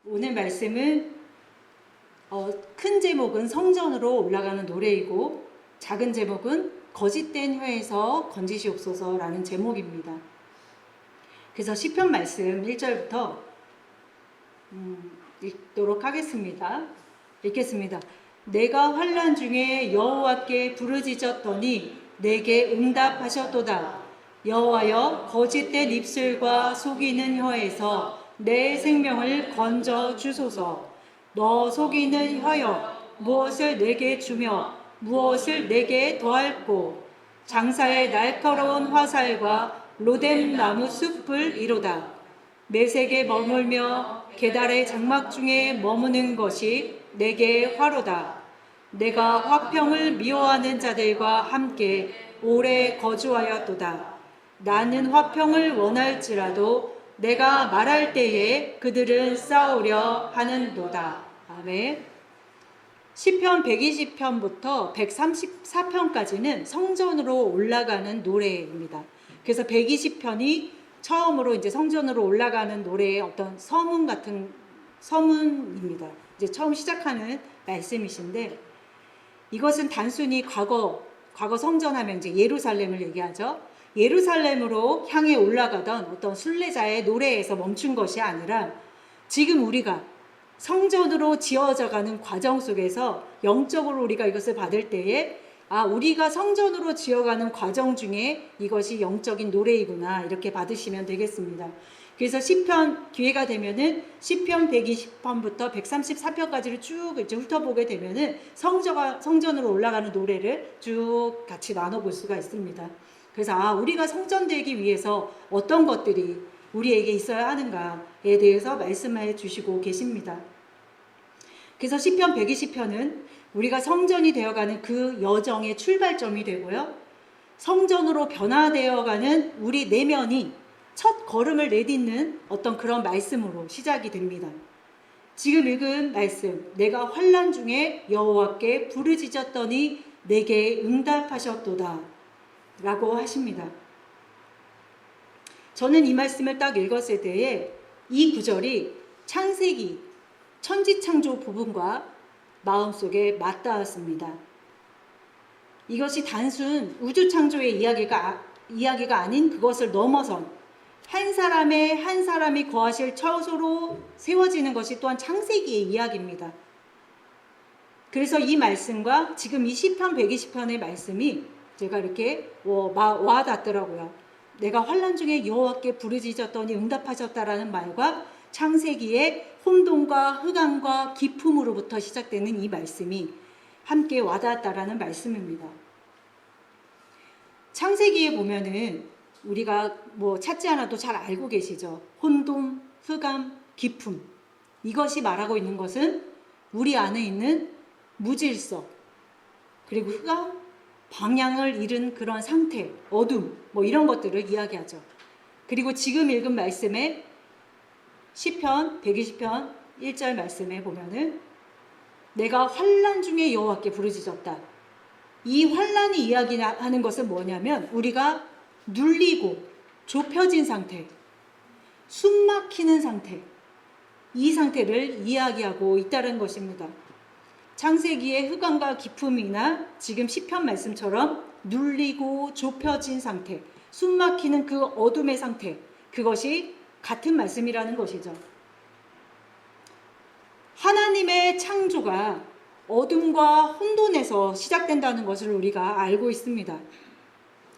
오늘 말씀은 큰 제목은 성전으로 올라가는 노래이고 작은 제목은 거짓된 혀에서 건지시옵소서라는 제목입니다. 그래서 시편 말씀 1절부터 읽도록 하겠습니다. 읽겠습니다. 내가 환난 중에 여호와께 부르짖었더니 내게 응답하셨도다. 여호와여, 거짓된 입술과 속이는 혀에서 내 생명을 건져 주소서. 너 속이는 혀여, 무엇을 내게 주며 무엇을 내게 더할꼬. 장사의 날카로운 화살과 로뎀 나무 숲을 이로다. 메색에 머물며 계달의 장막 중에 머무는 것이 내게 화로다. 내가 화평을 미워하는 자들과 함께 오래 거주하였도다. 나는 화평을 원할지라도 내가 말할 때에 그들은 싸우려 하는도다. 아멘. 시편 120편부터 134편까지는 성전으로 올라가는 노래입니다. 그래서 120편이 처음으로 이제 성전으로 올라가는 노래의 어떤 서문입니다. 이제 처음 시작하는 말씀이신데, 이것은 단순히 과거 성전하면 이제 예루살렘을 얘기하죠. 예루살렘으로 향해 올라가던 어떤 순례자의 노래에서 멈춘 것이 아니라 지금 우리가 성전으로 지어져가는 과정 속에서 영적으로 우리가 이것을 받을 때에 우리가 성전으로 지어가는 과정 중에 이것이 영적인 노래이구나, 이렇게 받으시면 되겠습니다. 그래서 시편 기회가 되면은 시편 120편부터 134편까지를 쭉 이제 훑어보게 되면은 성전으로 올라가는 노래를 쭉 같이 나눠볼 수가 있습니다. 그래서 우리가 성전되기 위해서 어떤 것들이 우리에게 있어야 하는가에 대해서 말씀해 주시고 계십니다. 그래서 시편 120편은 우리가 성전이 되어가는 그 여정의 출발점이 되고요, 성전으로 변화되어가는 우리 내면이 첫 걸음을 내딛는 어떤 그런 말씀으로 시작이 됩니다. 지금 읽은 말씀, 내가 환난 중에 여호와께 부르짖었더니 내게 응답하셨도다 라고 하십니다. 저는 이 말씀을 딱 읽었을 때에 이 구절이 창세기 천지창조 부분과 마음속에 맞닿았습니다. 이것이 단순 우주창조의 이야기가 아닌 그것을 넘어선 한 사람이 거하실 처소로 세워지는 것이 또한 창세기의 이야기입니다. 그래서 이 말씀과 지금 이 시편 120편의 말씀이 제가 이렇게 와닿더라고요. 내가 환난 중에 여호와께 부르짖었더니 응답하셨다라는 말과 창세기의 혼돈과 흑암과 기품으로부터 시작되는 이 말씀이 함께 와닿았다라는 말씀입니다. 창세기에 보면은 우리가 찾지 않아도 잘 알고 계시죠. 혼돈, 흑암, 기품. 이것이 말하고 있는 것은 우리 안에 있는 무질서, 그리고 흑암, 방향을 잃은 그런 상태, 어둠, 이런 것들을 이야기하죠. 그리고 지금 읽은 말씀에 시편 120편 1절 말씀에 보면은 내가 환난 중에 여호와께 부르짖었다. 이 환난이 이야기하는 것은 뭐냐면 우리가 눌리고 좁혀진 상태, 숨 막히는 상태, 이 상태를 이야기하고 있다는 것입니다. 창세기의 흑암과 기품이나 지금 시편 말씀처럼 눌리고 좁혀진 상태, 숨 막히는 그 어둠의 상태, 그것이 같은 말씀이라는 것이죠. 하나님의 창조가 어둠과 혼돈에서 시작된다는 것을 우리가 알고 있습니다.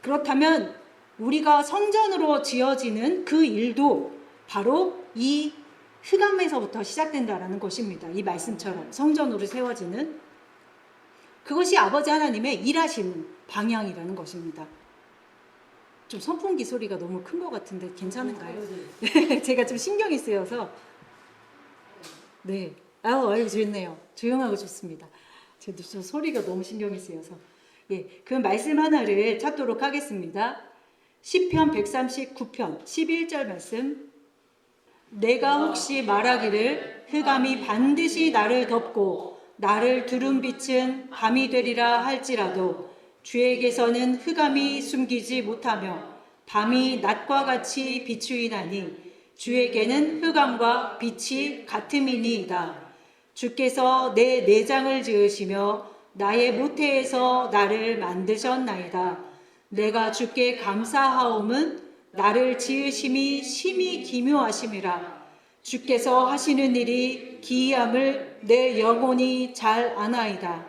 그렇다면 우리가 성전으로 지어지는 그 일도 바로 이 흑암에서부터 시작된다는 것입니다. 이 말씀처럼 성전으로 세워지는 그것이 아버지 하나님의 일하시는 방향이라는 것입니다. 좀 선풍기 소리가 너무 큰 것 같은데 괜찮은가요? 제가 좀 신경이 쓰여서. 네. 아유, 좋네요. 조용하고 좋습니다. 저 소리가 너무 신경이 쓰여서. 그 말씀 하나를 찾도록 하겠습니다. 시편 139편 11절 말씀. 내가 혹시 말하기를 흑암이 반드시 나를 덮고 나를 두른 빛은 밤이 되리라 할지라도 주에게서는 흑암이 숨기지 못하며 밤이 낮과 같이 비추이나니 주에게는 흑암과 빛이 같음이니이다. 주께서 내 내장을 지으시며 나의 모태에서 나를 만드셨나이다. 내가 주께 감사하옴은 나를 지으심이 심히 기묘하심이라. 주께서 하시는 일이 기이함을 내 영혼이 잘 아나이다.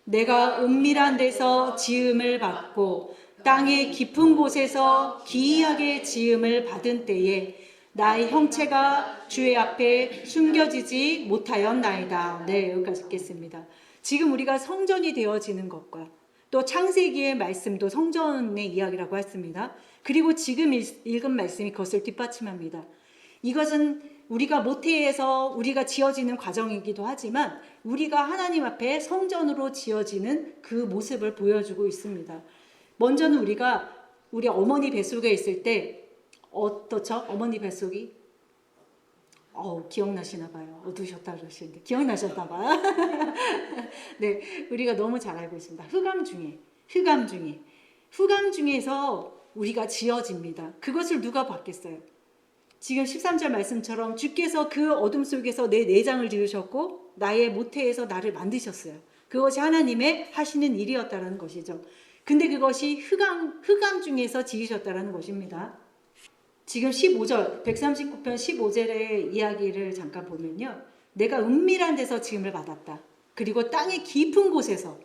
내가 은밀한 데서 지음을 받고 땅의 깊은 곳에서 기이하게 지음을 받은 때에 나의 형체가 주의 앞에 숨겨지지 못하였나이다. 네, 여기까지 읽겠습니다. 지금 우리가 성전이 되어지는 것과 또 창세기의 말씀도 성전의 이야기라고 했습니다. 그리고 지금 읽은 말씀이 그것을 뒷받침합니다. 이것은 우리가 모태에서 우리가 지어지는 과정이기도 하지만 우리가 하나님 앞에 성전으로 지어지는 그 모습을 보여주고 있습니다. 먼저는 우리가 우리 어머니 뱃속에 있을 때 어떻죠? 어머니 뱃속이 기억나시나 봐요. 어두우셨다 그러시는데 기억나셨나 봐요. 네, 우리가 너무 잘 알고 있습니다. 흑암 중에서 우리가 지어집니다. 그것을 누가 받겠어요? 지금 13절 말씀처럼 주께서 그 어둠 속에서 내 내장을 지으셨고 나의 모태에서 나를 만드셨어요. 그것이 하나님의 하시는 일이었다는 것이죠. 근데 그것이 흑암 중에서 지으셨다는 것입니다. 지금 15절, 139편 15절의 이야기를 잠깐 보면요. 내가 은밀한 데서 지음을 받았다. 그리고 땅의 깊은 곳에서,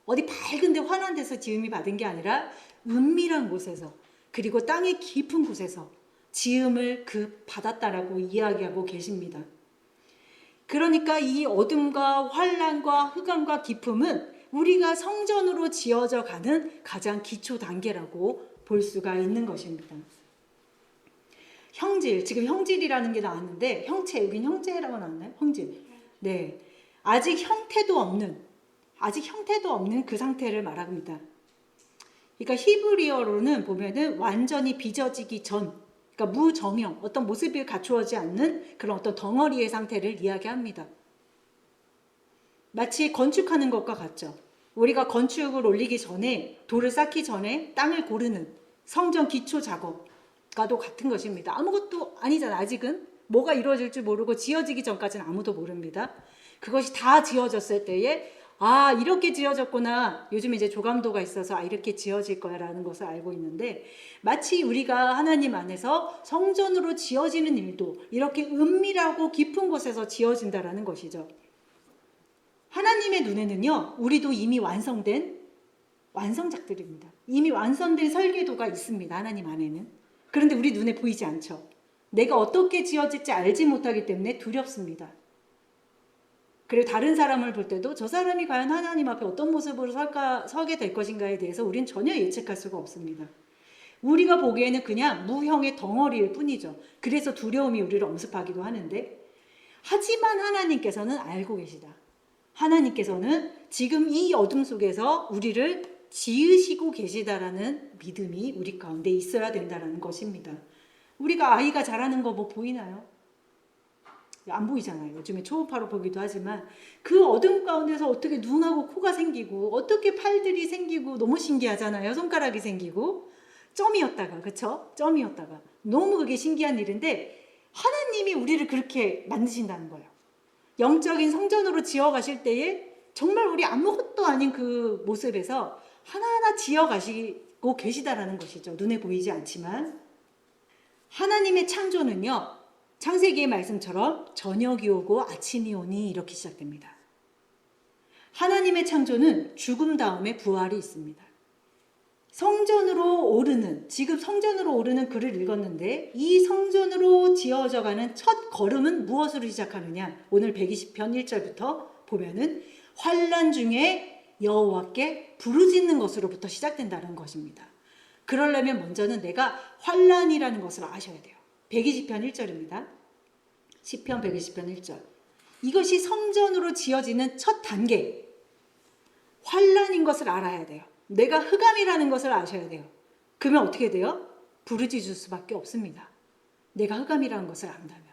어디 밝은데 환한 데서 지음이 받은 게 아니라 은밀한 곳에서, 그리고 땅의 깊은 곳에서 지음을 받았다라고 이야기하고 계십니다. 그러니까 이 어둠과 환란과 흑암과 깊음은 우리가 성전으로 지어져 가는 가장 기초 단계라고 볼 수가 있는 것입니다. 형질, 지금 형질이라는 게 나왔는데 형체, 여긴 형제라고 나왔나요? 형질. 네, 아직 형태도 없는 그 상태를 말합니다. 그러니까 히브리어로는 보면은 완전히 빚어지기 전, 그러니까 무정형, 어떤 모습이 갖추어지지 않는 그런 어떤 덩어리의 상태를 이야기합니다. 마치 건축하는 것과 같죠. 우리가 건축을 올리기 전에, 돌을 쌓기 전에 땅을 고르는 성전 기초 작업과도 같은 것입니다. 아무것도 아니잖아. 아직은 뭐가 이루어질지 모르고 지어지기 전까지는 아무도 모릅니다. 그것이 다 지어졌을 때에 이렇게 지어졌구나. 요즘 이제 조감도가 있어서 이렇게 지어질 거야 라는 것을 알고 있는데, 마치 우리가 하나님 안에서 성전으로 지어지는 일도 이렇게 은밀하고 깊은 곳에서 지어진다라는 것이죠. 하나님의 눈에는요, 우리도 이미 완성된 완성작들입니다. 이미 완성된 설계도가 있습니다. 하나님 안에는. 그런데 우리 눈에 보이지 않죠. 내가 어떻게 지어질지 알지 못하기 때문에 두렵습니다. 그리고 다른 사람을 볼 때도 저 사람이 과연 하나님 앞에 어떤 모습으로 서게 될 것인가에 대해서 우리는 전혀 예측할 수가 없습니다. 우리가 보기에는 그냥 무형의 덩어리일 뿐이죠. 그래서 두려움이 우리를 엄습하기도 하는데, 하지만 하나님께서는 알고 계시다. 하나님께서는 지금 이 어둠 속에서 우리를 지으시고 계시다라는 믿음이 우리 가운데 있어야 된다는 것입니다. 우리가 아이가 자라는 거 보이나요? 안 보이잖아요. 요즘에 초음파로 보기도 하지만 그 어둠 가운데서 어떻게 눈하고 코가 생기고 어떻게 팔들이 생기고 너무 신기하잖아요. 손가락이 생기고 점이었다가, 그쵸? 점이었다가 너무 그게 신기한 일인데 하나님이 우리를 그렇게 만드신다는 거예요. 영적인 성전으로 지어가실 때에 정말 우리 아무것도 아닌 그 모습에서 하나하나 지어가시고 계시다라는 것이죠. 눈에 보이지 않지만. 하나님의 창조는요, 창세기의 말씀처럼 저녁이 오고 아침이 오니 이렇게 시작됩니다. 하나님의 창조는 죽음 다음에 부활이 있습니다. 지금 성전으로 오르는 글을 읽었는데, 이 성전으로 지어져가는 첫 걸음은 무엇으로 시작하느냐? 오늘 120편 1절부터 보면은 환난 중에 여호와께 부르짖는 것으로부터 시작된다는 것입니다. 그러려면 먼저는 내가 환난이라는 것을 아셔야 돼요. 120편 1절입니다. 시편 120편 1절. 이것이 성전으로 지어지는 첫 단계, 환난인 것을 알아야 돼요. 내가 흑암이라는 것을 아셔야 돼요. 그러면 어떻게 돼요? 부르짖을 수밖에 없습니다. 내가 흑암이라는 것을 안다면.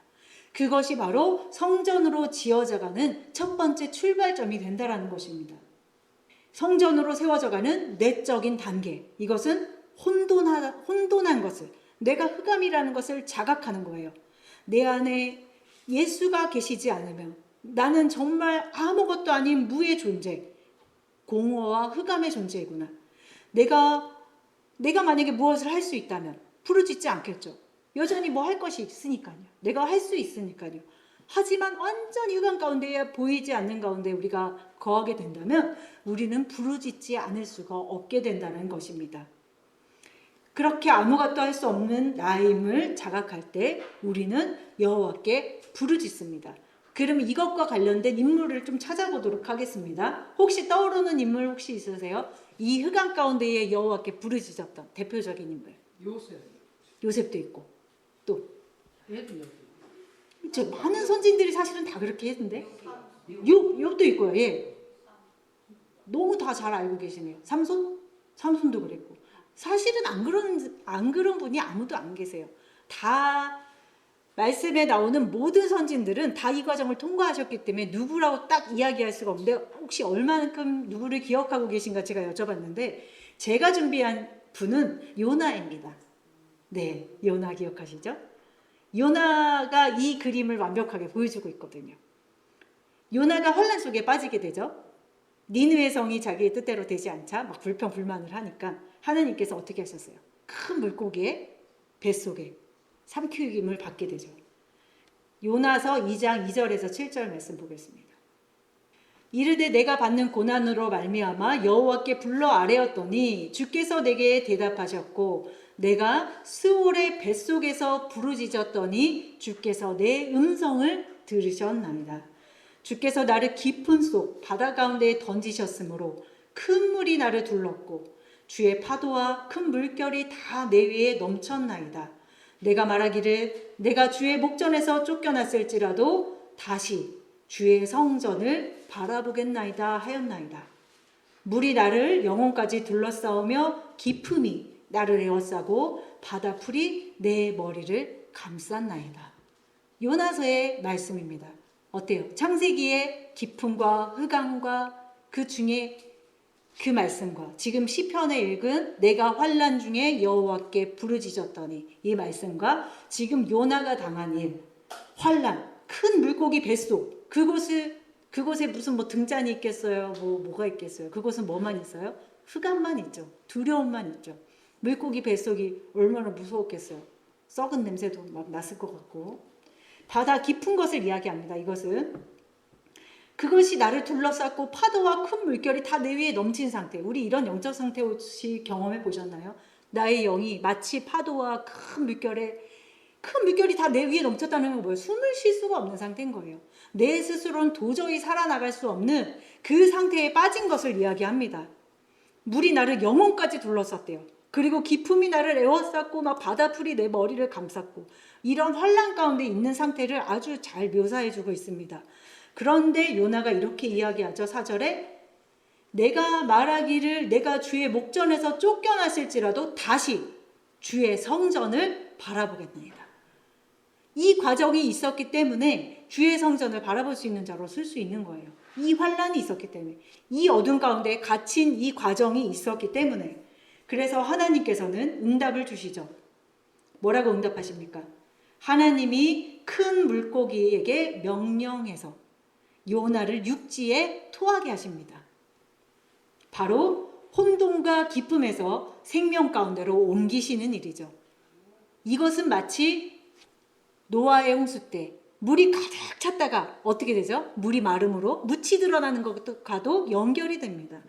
그것이 바로 성전으로 지어져가는 첫 번째 출발점이 된다는 것입니다. 성전으로 세워져가는 내적인 단계, 이것은 혼돈한 것을, 내가 흑암이라는 것을 자각하는 거예요. 내 안에 예수가 계시지 않으면 나는 정말 아무것도 아닌 무의 존재, 공허와 흑암의 존재이구나. 내가 만약에 무엇을 할 수 있다면 부르짖지 않겠죠. 여전히 뭐 할 것이 있으니까요. 내가 할 수 있으니까요. 하지만 완전히 흑암 가운데에 보이지 않는 가운데 우리가 거하게 된다면 우리는 부르짖지 않을 수가 없게 된다는 것입니다. 그렇게 아무것도 할 수 없는 나임을 자각할 때 우리는 여호와께 부르짖습니다. 그러면 이것과 관련된 인물을 좀 찾아보도록 하겠습니다. 혹시 떠오르는 인물 혹시 있으세요? 이 흑암 가운데에 여호와께 부르짖었던 대표적인 인물. 요셉도 있고 또 많은 선진들이 사실은 다 그렇게 했는데 욥도 있고요. 예. 너무 다 잘 알고 계시네요. 삼손도 그랬고 사실은 안 그런 분이 아무도 안 계세요. 다 말씀에 나오는 모든 선진들은 다 이 과정을 통과하셨기 때문에 누구라고 딱 이야기할 수가 없는데 혹시 얼마만큼 누구를 기억하고 계신가 제가 여쭤봤는데 제가 준비한 분은 요나입니다. 네, 요나 기억하시죠? 요나가 이 그림을 완벽하게 보여주고 있거든요. 요나가 혼란 속에 빠지게 되죠. 니느웨 성이 자기의 뜻대로 되지 않자 막 불평불만을 하니까 하나님께서 어떻게 하셨어요? 큰 물고기의 뱃속에 삼키김을 받게 되죠. 요나서 2장 2절에서 7절 말씀 보겠습니다. 이르되 내가 받는 고난으로 말미암아 여호와께 불러 아뢰었더니 주께서 내게 대답하셨고 내가 스올의 뱃속에서 부르짖었더니 주께서 내 음성을 들으셨나이다. 주께서 나를 깊은 속 바다 가운데에 던지셨으므로 큰 물이 나를 둘렀고 주의 파도와 큰 물결이 다 내 위에 넘쳤나이다. 내가 말하기를 내가 주의 목전에서 쫓겨났을지라도 다시 주의 성전을 바라보겠나이다 하였나이다. 물이 나를 영혼까지 둘러싸우며 깊음이 나를 에워싸고 바다풀이 내 머리를 감쌌나이다. 요나서의 말씀입니다. 어때요? 창세기의 깊음과 흑암과 그 중에 그 말씀과 지금 시편에 읽은 내가 환난 중에 여호와께 부르짖었더니 이 말씀과 지금 요나가 당한 일, 환난, 큰 물고기 뱃속 그곳에 무슨 뭐 등잔이 있겠어요? 뭐가 있겠어요? 그곳은 뭐만 있어요? 흑암만 있죠. 두려움만 있죠. 물고기 뱃속이 얼마나 무서웠겠어요. 썩은 냄새도 막 났을 것 같고 바다 깊은 것을 이야기합니다. 이것은 그것이 나를 둘러쌌고 파도와 큰 물결이 다 내 위에 넘친 상태. 우리 이런 영적 상태 혹시 경험해 보셨나요? 나의 영이 마치 파도와 큰 물결이 다 내 위에 넘쳤다는 건 뭐예요? 숨을 쉴 수가 없는 상태인 거예요. 내 스스로는 도저히 살아나갈 수 없는 그 상태에 빠진 것을 이야기합니다. 물이 나를 영혼까지 둘러쌌대요. 그리고 깊음이 나를 에워쌌고 막 바다풀이 내 머리를 감쌌고 이런 환난 가운데 있는 상태를 아주 잘 묘사해 주고 있습니다. 그런데 요나가 이렇게 이야기하죠. 4절에 내가 말하기를 내가 주의 목전에서 쫓겨났을지라도 다시 주의 성전을 바라보겠나이다. 이 과정이 있었기 때문에 주의 성전을 바라볼 수 있는 자로 쓸 수 있는 거예요. 이 환난이 있었기 때문에 이 어둠 가운데 갇힌 이 과정이 있었기 때문에 그래서 하나님께서는 응답을 주시죠. 뭐라고 응답하십니까? 하나님이 큰 물고기에게 명령해서 요나를 육지에 토하게 하십니다. 바로 혼돈과 기쁨에서 생명 가운데로 옮기시는 일이죠. 이것은 마치 노아의 홍수 때 물이 가득 찼다가 어떻게 되죠? 물이 마름으로 묻히 드러나는 것과도 연결이 됩니다.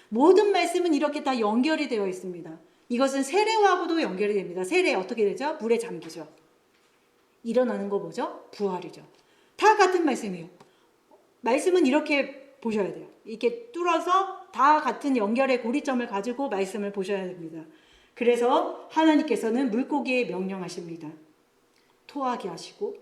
모든 말씀은 이렇게 다 연결이 되어 있습니다. 이것은 세례와도 연결이 됩니다. 세례 어떻게 되죠? 물에 잠기죠. 일어나는 거 뭐죠? 부활이죠. 다 같은 말씀이에요. 말씀은 이렇게 보셔야 돼요. 이렇게 뚫어서 다 같은 연결의 고리점을 가지고 말씀을 보셔야 됩니다. 그래서 하나님께서는 물고기에 명령하십니다. 토하게 하시고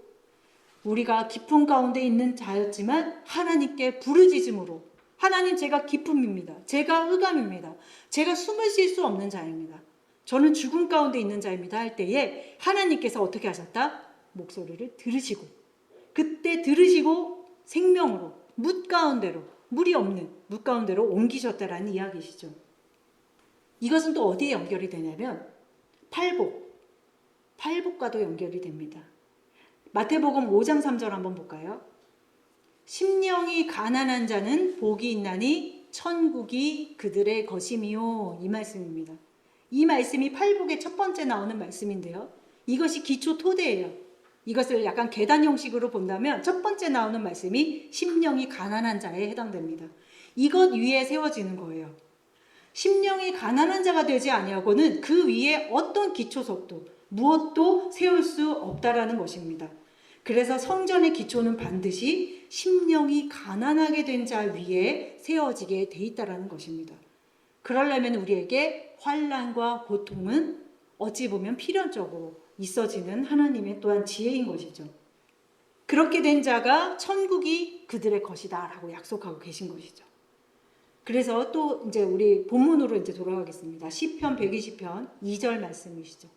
우리가 깊음 가운데 있는 자였지만 하나님께 부르짖음으로 하나님 제가 기쁨입니다. 제가 흑암입니다. 제가 숨을 쉴 수 없는 자입니다. 저는 죽음 가운데 있는 자입니다. 할 때에 하나님께서 어떻게 하셨다? 목소리를 들으시고 그때 들으시고 생명으로 물 가운데로 물이 없는 물 가운데로 옮기셨다라는 이야기시죠. 이것은 또 어디에 연결이 되냐면 팔복 팔복과도 연결이 됩니다. 마태복음 5장 3절 한번 볼까요? 심령이 가난한 자는 복이 있나니 천국이 그들의 것임이요. 이 말씀입니다. 이 말씀이 팔복의 첫 번째 나오는 말씀인데요. 이것이 기초 토대예요. 이것을 약간 계단 형식으로 본다면 첫 번째 나오는 말씀이 심령이 가난한 자에 해당됩니다. 이것 위에 세워지는 거예요. 심령이 가난한 자가 되지 아니하고는 그 위에 어떤 기초석도 무엇도 세울 수 없다라는 것입니다. 그래서 성전의 기초는 반드시 심령이 가난하게 된 자 위에 세워지게 돼 있다라는 것입니다. 그러려면 우리에게 환난과 고통은 어찌 보면 필연적으로 있어지는 하나님의 또한 지혜인 것이죠. 그렇게 된 자가 천국이 그들의 것이다 라고 약속하고 계신 것이죠. 그래서 또 이제 우리 본문으로 이제 돌아가겠습니다. 시편 120편 2절 말씀이시죠.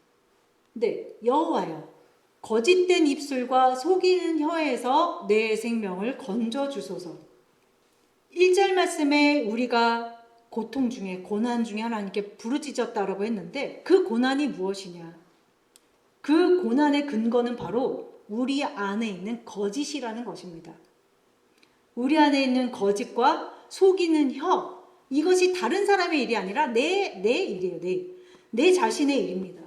네, 여호와여 거짓된 입술과 속이는 혀에서 내 생명을 건져 주소서. 1절 말씀에 우리가 고통 중에 고난 중에 하나님께 부르짖었다라고 했는데 그 고난이 무엇이냐? 그 고난의 근거는 바로 우리 안에 있는 거짓이라는 것입니다. 우리 안에 있는 거짓과 속이는 혀, 이것이 다른 사람의 일이 아니라 내 일이에요. 내 자신의 일입니다.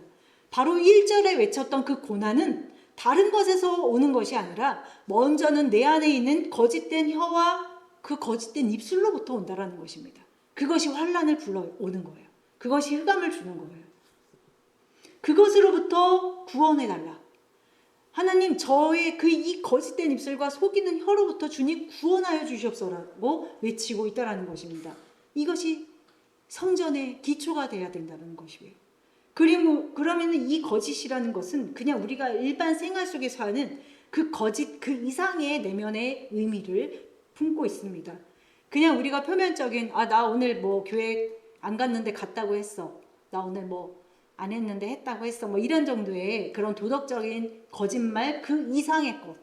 바로 1절에 외쳤던 그 고난은 다른 것에서 오는 것이 아니라 먼저는 내 안에 있는 거짓된 혀와 그 거짓된 입술로부터 온다라는 것입니다. 그것이 환난을 불러오는 거예요. 그것이 흑암을 주는 거예요. 그것으로부터 구원해달라. 하나님 저의 그 이 거짓된 입술과 속이는 혀로부터 주님 구원하여 주시옵소서라고 외치고 있다는 것입니다. 이것이 성전의 기초가 되어야 된다는 것이에요. 그러면 이 거짓이라는 것은 그냥 우리가 일반 생활 속에서 하는 그 거짓 그 이상의 내면의 의미를 품고 있습니다. 그냥 우리가 표면적인 나 오늘 뭐 교회 안 갔는데 갔다고 했어. 나 오늘 뭐 안 했는데 했다고 했어. 뭐 이런 정도의 그런 도덕적인 거짓말 그 이상의 것.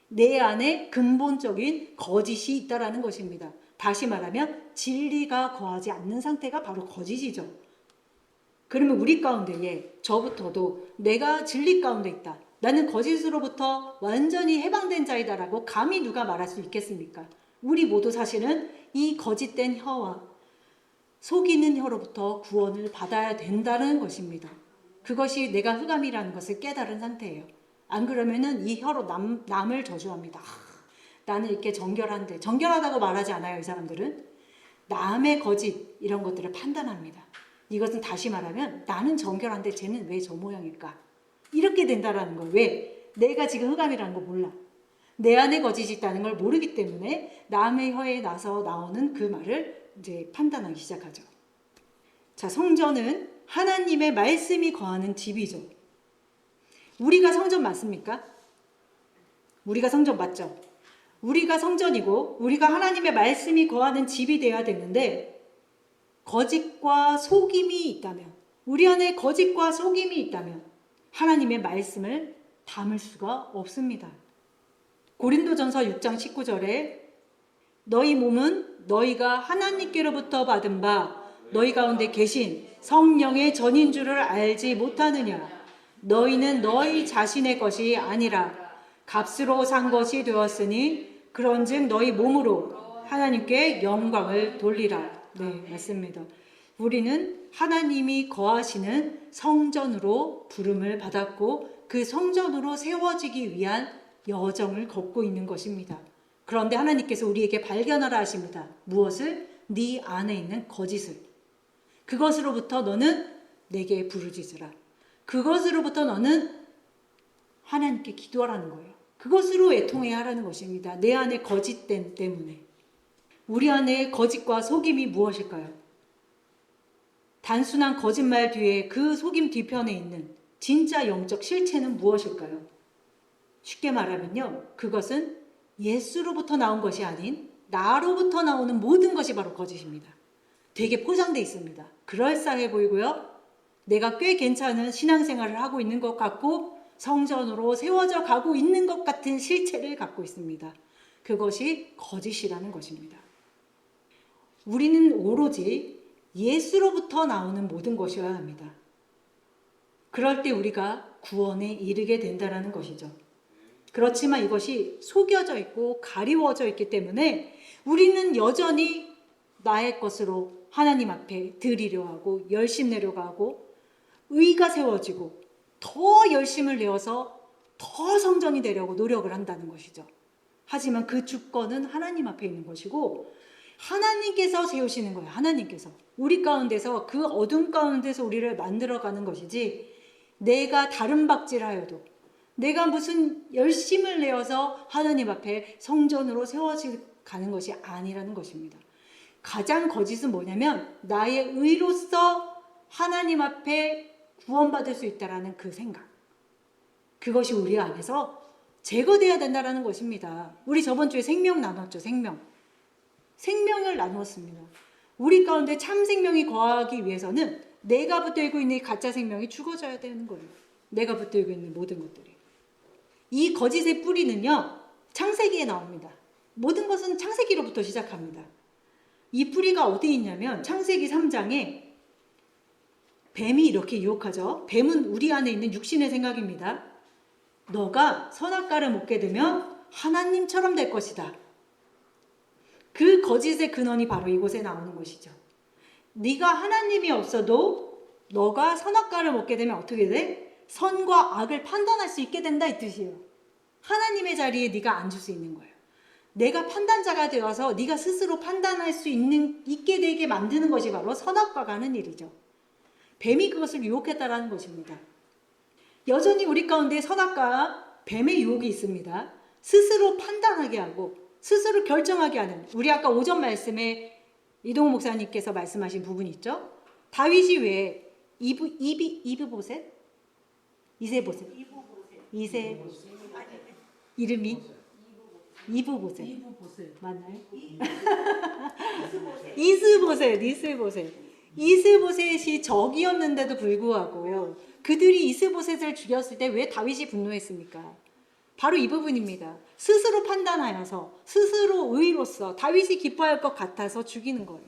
내 안에 근본적인 거짓이 있다라는 것입니다. 다시 말하면 진리가 거하지 않는 상태가 바로 거짓이죠. 그러면 우리 가운데에 저부터도 내가 진리 가운데 있다. 나는 거짓으로부터 완전히 해방된 자이다라고 감히 누가 말할 수 있겠습니까? 우리 모두 사실은 이 거짓된 혀와 속이는 혀로부터 구원을 받아야 된다는 것입니다. 그것이 내가 흑암이라는 것을 깨달은 상태예요. 안 그러면은 이 혀로 남을 저주합니다. 나는 이렇게 정결하다고 말하지 않아요. 이 사람들은 남의 거짓 이런 것들을 판단합니다. 이것은 다시 말하면 나는 정결한데 쟤는 왜 저 모양일까? 이렇게 된다라는 거예요. 왜? 내가 지금 흑암이라는 거 몰라. 내 안에 거짓이 있다는 걸 모르기 때문에 남의 혀에 나서 나오는 그 말을 이제 판단하기 시작하죠. 자, 성전은 하나님의 말씀이 거하는 집이죠. 우리가 성전 맞습니까? 우리가 성전 맞죠? 우리가 성전이고 우리가 하나님의 말씀이 거하는 집이 돼야 되는데 거짓과 속임이 있다면 우리 안에 거짓과 속임이 있다면 하나님의 말씀을 담을 수가 없습니다. 고린도전서 6장 19절에 너희 몸은 너희가 하나님께로부터 받은 바 너희 가운데 계신 성령의 전인 줄을 알지 못하느냐. 너희는 너희 자신의 것이 아니라 값으로 산 것이 되었으니 그런즉 너희 몸으로 하나님께 영광을 돌리라. 네, 맞습니다. 우리는 하나님이 거하시는 성전으로 부름을 받았고 그 성전으로 세워지기 위한 여정을 걷고 있는 것입니다. 그런데 하나님께서 우리에게 발견하라 하십니다. 무엇을? 네 안에 있는 거짓을. 그것으로부터 너는 내게 부르짖으라. 그것으로부터 너는 하나님께 기도하라는 거예요. 그것으로 애통해야 하라는 것입니다. 내 안에 거짓됨 때문에. 우리 안에 거짓과 속임이 무엇일까요? 단순한 거짓말 뒤에 그 속임 뒤편에 있는 진짜 영적 실체는 무엇일까요? 쉽게 말하면요. 그것은 예수로부터 나온 것이 아닌 나로부터 나오는 모든 것이 바로 거짓입니다. 되게 포장되어 있습니다. 그럴싸해 보이고요. 내가 꽤 괜찮은 신앙생활을 하고 있는 것 같고 성전으로 세워져 가고 있는 것 같은 실체를 갖고 있습니다. 그것이 거짓이라는 것입니다. 우리는 오로지 예수로부터 나오는 모든 것이어야 합니다. 그럴 때 우리가 구원에 이르게 된다라는 것이죠. 그렇지만 이것이 속여져 있고 가리워져 있기 때문에 우리는 여전히 나의 것으로 하나님 앞에 드리려 하고 열심 내려고 하고 의가 세워지고 더 열심을 내어서 더 성전이 되려고 노력을 한다는 것이죠. 하지만 그 주권은 하나님 앞에 있는 것이고 하나님께서 세우시는 거예요. 하나님께서 우리 가운데서 그 어둠 가운데서 우리를 만들어가는 것이지 내가 다른 박질하여도 내가 무슨 열심을 내어서 하나님 앞에 성전으로 세워가는 것이 아니라는 것입니다. 가장 거짓은 뭐냐면 나의 의로서 하나님 앞에 구원받을 수 있다라는 그 생각, 그것이 우리 안에서 제거돼야 된다라는 것입니다. 우리 저번 주에 생명 나눴죠. 생명을 나누었습니다. 우리 가운데 참 생명이 거하기 위해서는 내가 붙들고 있는 가짜 생명이 죽어져야 되는 거예요. 내가 붙들고 있는 모든 것들이. 이 거짓의 뿌리는요, 창세기에 나옵니다. 모든 것은 창세기로부터 시작합니다. 이 뿌리가 어디 있냐면 창세기 3장에 뱀이 이렇게 유혹하죠. 뱀은 우리 안에 있는 육신의 생각입니다. 너가 선악과를 먹게 되면 하나님처럼 될 것이다. 그 거짓의 근원이 바로 이곳에 나오는 것이죠. 네가 하나님이 없어도 너가 선악과를 먹게 되면 어떻게 돼? 선과 악을 판단할 수 있게 된다 이 뜻이에요. 하나님의 자리에 네가 앉을 수 있는 거예요. 내가 판단자가 되어서 네가 스스로 판단할 수 있게 되게 만드는 것이 바로 선악과가 하는 일이죠. 뱀이 그것을 유혹했다라는 것입니다. 여전히 우리 가운데 선악과 뱀의 유혹이 있습니다. 스스로 판단하게 하고 스스로 결정하게 하는, 우리 아까 오전 말씀에 이동호 목사님께서 말씀하신 부분이 있죠. 다윗이 왜 이스보셋 이름이 이브보셋 맞나요? 이스보셋이 적이었는데도 불구하고 그들이 이스보셋을 죽였을 때 왜 다윗이 분노했습니까? 바로 이 부분입니다. 스스로 판단하여서 스스로 의로서 다윗이 기뻐할 것 같아서 죽이는 거예요.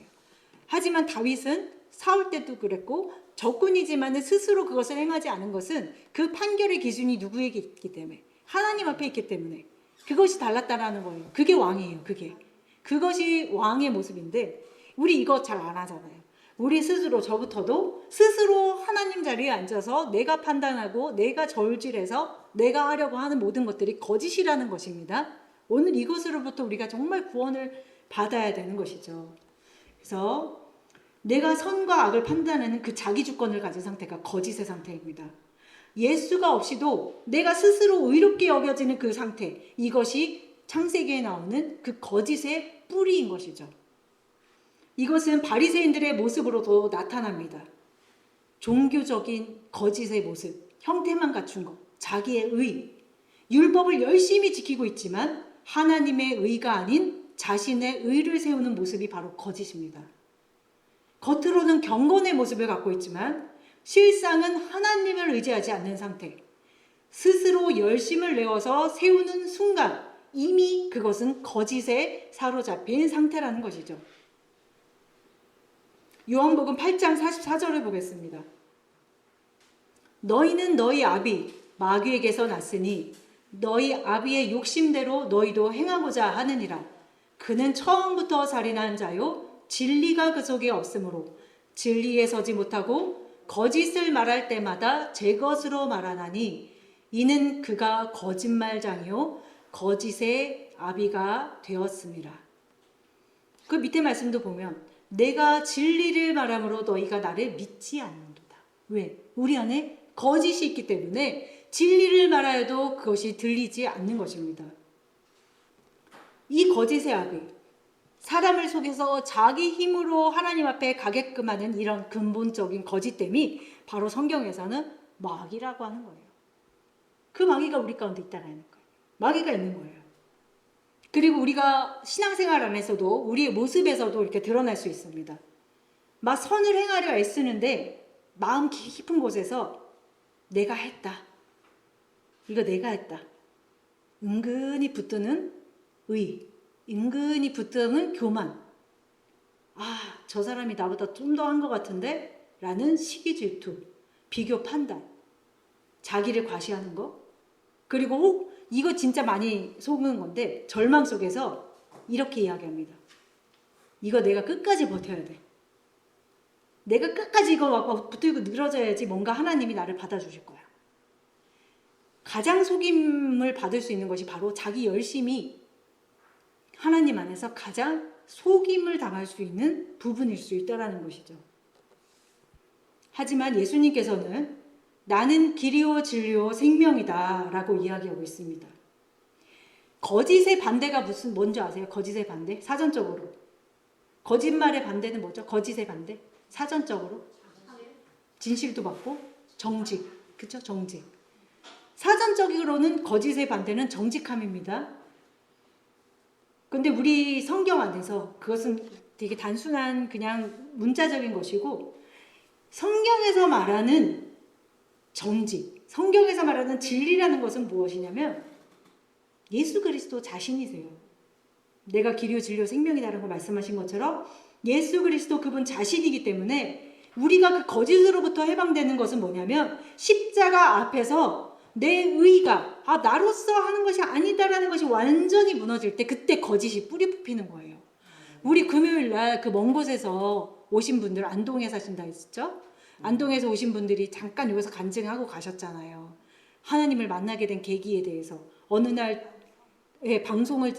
하지만 다윗은 사울 때도 그랬고 적군이지만 스스로 그것을 행하지 않은 것은 그 판결의 기준이 누구에게 있기 때문에 하나님 앞에 있기 때문에 그것이 달랐다라는 거예요. 그게 왕이에요. 그것이 왕의 모습인데 우리 이거 잘 안 하잖아요. 우리 스스로, 저부터도 스스로 하나님 자리에 앉아서 내가 판단하고 내가 저울질해서 내가 하려고 하는 모든 것들이 거짓이라는 것입니다. 오늘 이것으로부터 우리가 정말 구원을 받아야 되는 것이죠. 그래서 내가 선과 악을 판단하는 그 자기 주권을 가진 상태가 거짓의 상태입니다. 예수가 없이도 내가 스스로 의롭게 여겨지는 그 상태, 이것이 창세기에 나오는 그 거짓의 뿌리인 것이죠. 이것은 바리새인들의 모습으로도 나타납니다. 종교적인 거짓의 모습, 형태만 갖춘 것, 자기의 의, 율법을 열심히 지키고 있지만 하나님의 의가 아닌 자신의 의를 세우는 모습이 바로 거짓입니다. 겉으로는 경건의 모습을 갖고 있지만 실상은 하나님을 의지하지 않는 상태, 스스로 열심을 내어서 세우는 순간 이미 그것은 거짓에 사로잡힌 상태라는 것이죠. 요한복음 8장 44절을 보겠습니다. 너희는 너희 아비 마귀에게서 났으니 너희 아비의 욕심대로 너희도 행하고자 하느니라. 그는 처음부터 살인한 자요 진리가 그 속에 없으므로 진리에 서지 못하고 거짓을 말할 때마다 제 것으로 말하나니 이는 그가 거짓말장이요 거짓의 아비가 되었습니다. 그 밑에 말씀도 보면 내가 진리를 말함으로 너희가 나를 믿지 않는도다. 왜? 우리 안에 거짓이 있기 때문에 진리를 말하여도 그것이 들리지 않는 것입니다. 이 거짓의 아비, 사람을 속여서 자기 힘으로 하나님 앞에 가게끔 하는 이런 근본적인 거짓됨이 바로 성경에서는 마귀라고 하는 거예요. 그 마귀가 우리 가운데 있다는 거예요. 마귀가 있는 거예요. 그리고 우리가 신앙생활 안에서도 우리의 모습에서도 이렇게 드러날 수 있습니다. 막 선을 행하려 애쓰는데 마음 깊은 곳에서 내가 했다. 이거 내가 했다. 은근히 붙드는 의, 은근히 붙드는 교만. 저 사람이 나보다 좀 더 한 것 같은데? 라는 시기 질투, 비교 판단. 자기를 과시하는 거. 그리고 이거 진짜 많이 속은 건데 절망 속에서 이렇게 이야기합니다. 이거 내가 끝까지 버텨야 돼. 내가 끝까지 이거 붙들고 늘어져야지 뭔가 하나님이 나를 받아주실 거야. 가장 속임을 받을 수 있는 것이 바로 자기 열심이 하나님 안에서 가장 속임을 당할 수 있는 부분일 수 있다는 것이죠. 하지만 예수님께서는 나는 길이요 진리요 생명이다 라고 이야기하고 있습니다. 거짓의 반대가 뭔지 아세요? 거짓의 반대? 사전적으로. 거짓말의 반대는 뭐죠? 거짓의 반대? 사전적으로. 진실도 받고 정직. 그쵸? 정직. 사전적으로는 거짓의 반대는 정직함입니다. 근데 우리 성경 안에서 그것은 되게 단순한 그냥 문자적인 것이고 성경에서 말하는 정직, 성경에서 말하는 진리라는 것은 무엇이냐면 예수 그리스도 자신이세요. 내가 길이요 진리요 생명이다라고 말씀하신 것처럼 예수 그리스도 그분 자신이기 때문에 우리가 그 거짓으로부터 해방되는 것은 뭐냐면 십자가 앞에서 내 의가 나로서 하는 것이 아니다라는 것이 완전히 무너질 때 그때 거짓이 뿌리 뽑히는 거예요. 우리 금요일 날 그 먼 곳에서 오신 분들 안동에 사신다 했죠? 안동에서 오신 분들이 잠깐 여기서 간증하고 가셨잖아요. 하나님을 만나게 된 계기에 대해서 어느 날 방송을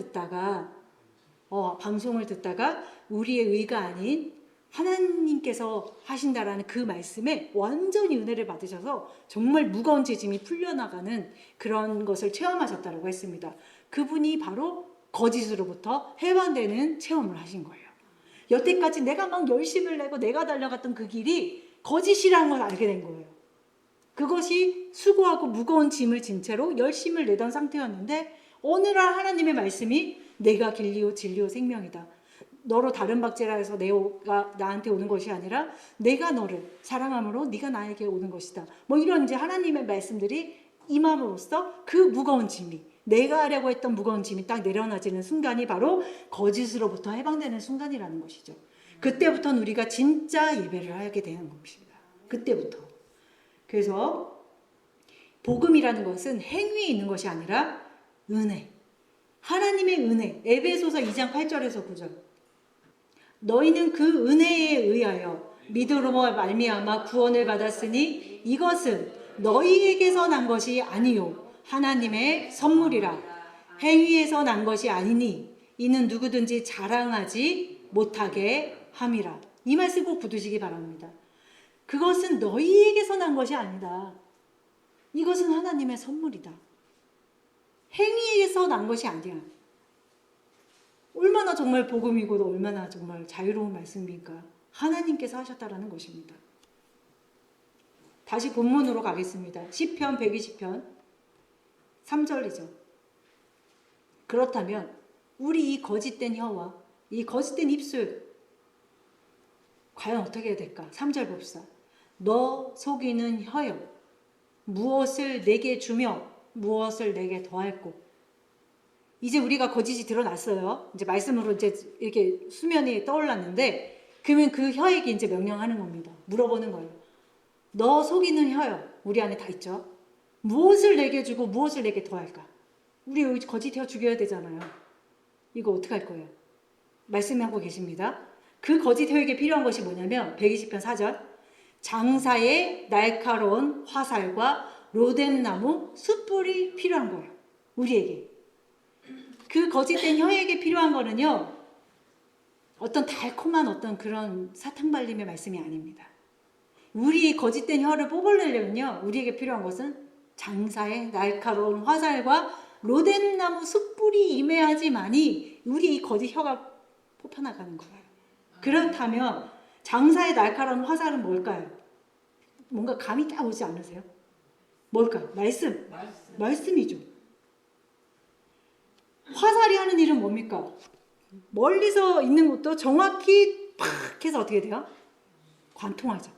듣다가 우리의 의가 아닌 하나님께서 하신다라는 그 말씀에 완전히 은혜를 받으셔서 정말 무거운 죄짐이 풀려나가는 그런 것을 체험하셨다고 했습니다. 그분이 바로 거짓으로부터 해방되는 체험을 하신 거예요. 여태까지 내가 막 열심을 내고 내가 달려갔던 그 길이 거짓이라는 걸 알게 된 거예요. 그것이 수고하고 무거운 짐을 진 채로 열심을 내던 상태였는데 어느 날 하나님의 말씀이 내가 길리요 진리요 생명이다. 너로 다른 박제라 해서 내가 나한테 오는 것이 아니라 내가 너를 사랑함으로 네가 나에게 오는 것이다. 뭐 이런 이제 하나님의 말씀들이 임함으로써 그 무거운 짐이 내가 하려고 했던 무거운 짐이 딱 내려놔지는 순간이 바로 거짓으로부터 해방되는 순간이라는 것이죠. 그때부터는 우리가 진짜 예배를 하게 되는 것입니다. 그때부터. 그래서 복음이라는 것은 행위에 있는 것이 아니라 은혜. 하나님의 은혜. 에베소서 2장 8절에서 9절. 너희는 그 은혜에 의하여 믿음으로 말미암아 구원을 받았으니 이것은 너희에게서 난 것이 아니요 하나님의 선물이라. 행위에서 난 것이 아니니 이는 누구든지 자랑하지 못하게 함이라. 이 말씀 꼭 붙으시기 바랍니다. 그것은 너희에게서 난 것이 아니다. 이것은 하나님의 선물이다. 행위에서 난 것이 아니야. 얼마나 정말 복음이고 얼마나 정말 자유로운 말씀입니까? 하나님께서 하셨다라는 것입니다. 다시 본문으로 가겠습니다. 시편 120편 3절이죠. 그렇다면 우리 이 거짓된 혀와 이 거짓된 입술 과연 어떻게 해야 될까? 3절 봅시다. 너 속이는 혀여 무엇을 내게 주며 무엇을 내게 더할꼬. 이제 우리가 거짓이 드러났어요. 이제 말씀으로 이제 이렇게 수면이 떠올랐는데 그러면 그 혀에게 이제 명령하는 겁니다. 물어보는 거예요. 너 속이는 혀여. 우리 안에 다 있죠. 무엇을 내게 주고 무엇을 내게 더할까? 우리 여기 거짓 혀 죽여야 되잖아요. 이거 어떻게 할 거예요? 말씀하고 계십니다. 그 거짓 혀에게 필요한 것이 뭐냐면 120편 4절 장사의 날카로운 화살과 로뎀나무 숯불이 필요한 거예요. 우리에게. 그 거짓된 혀에게 필요한 거는요. 어떤 달콤한 어떤 그런 사탕발림의 말씀이 아닙니다. 우리 거짓된 혀를 뽑아내려면요. 우리에게 필요한 것은 장사의 날카로운 화살과 로뎀나무 숯불이 임해야지만이 우리 이 거짓 혀가 뽑혀나가는 거예요. 그렇다면 장사의 날카로운 화살은 뭘까요? 뭔가 감이 딱 오지 않으세요? 뭘까요? 말씀이죠. 화살이 하는 일은 뭡니까? 멀리서 있는 것도 정확히 팍 해서 어떻게 돼요? 관통하죠.